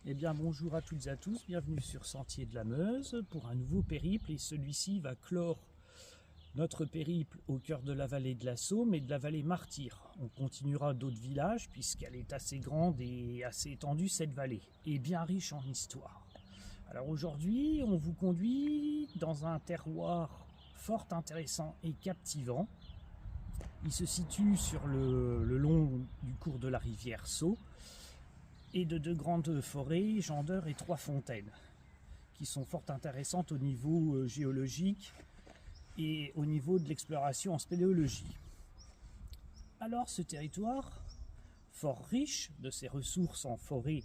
Eh bien bonjour à toutes et à tous, bienvenue sur Sentier de la Meuse pour un nouveau périple et celui-ci va clore notre périple au cœur de la vallée de la Somme et de la vallée Martyre. On continuera d'autres villages puisqu'elle est assez grande et assez étendue cette vallée et bien riche en histoire. Alors aujourd'hui on vous conduit dans un terroir fort intéressant et captivant. Il se situe sur le long du cours de la rivière Saulx et de deux grandes forêts, Jandeur et Trois-Fontaines, qui sont fort intéressantes au niveau géologique et au niveau de l'exploration en spéléologie. Alors ce territoire, fort riche de ses ressources en forêt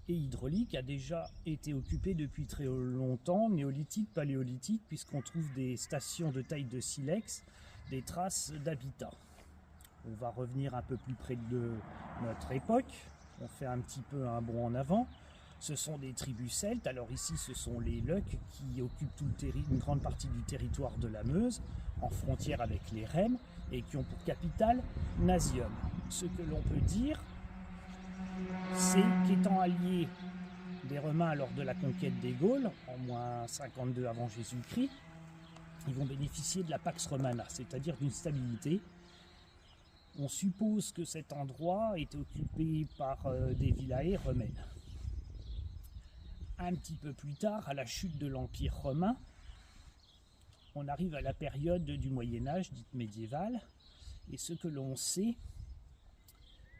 et hydraulique, a déjà été occupé depuis très longtemps, néolithique, paléolithique, puisqu'on trouve des stations de taille de silex, des traces d'habitat. On va revenir un peu plus près de notre époque. On fait un petit peu un bond en avant. Ce sont des tribus celtes. Alors ici, ce sont les Leucs qui occupent une grande partie du territoire de la Meuse, en frontière avec les Rèmes, et qui ont pour capitale Nasium. Ce que l'on peut dire, c'est qu'étant alliés des Romains lors de la conquête des Gaules, en moins 52 avant Jésus-Christ, ils vont bénéficier de la Pax Romana, c'est-à-dire d'une stabilité. On suppose que cet endroit est occupé par des villae romaines. Un petit peu plus tard, à la chute de l'Empire romain, on arrive à la période du Moyen-Âge, dite médiévale, et ce que l'on sait,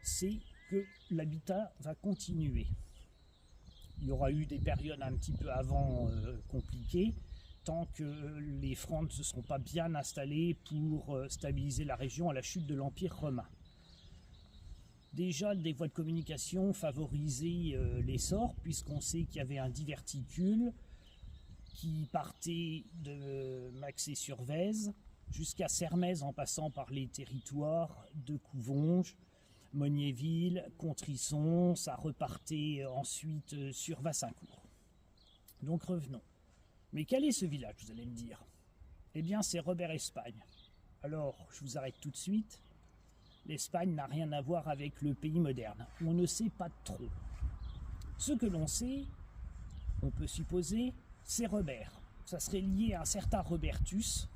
c'est que l'habitat va continuer. Il y aura eu des périodes un petit peu avant compliquées, tant que les Francs ne se seront pas bien installés pour stabiliser la région à la chute de l'Empire romain. Déjà, des voies de communication favorisaient l'essor, puisqu'on sait qu'il y avait un diverticule qui partait de Maxé-sur-Vèze jusqu'à Sermaize en passant par les territoires de Couvonges, Mognéville, Contrisson. Ça repartait ensuite sur Vassincourt. Donc revenons. Mais quel est ce village, vous allez me dire? Eh bien, c'est Robert-Espagne. Alors, je vous arrête tout de suite. L'Espagne n'a rien à voir avec le pays moderne. On ne sait pas trop. Ce que l'on sait, on peut supposer, c'est Robert. Ça serait lié à un certain Robertus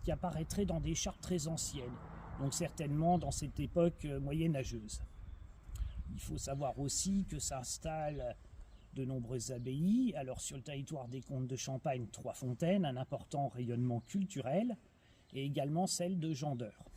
qui apparaîtrait dans des chartes très anciennes, donc certainement dans cette époque moyenâgeuse. Il faut savoir aussi que s'installent de nombreuses abbayes. Alors sur le territoire des comtes de Champagne, Trois-Fontaines, un important rayonnement culturel, et également celle de Jandeur.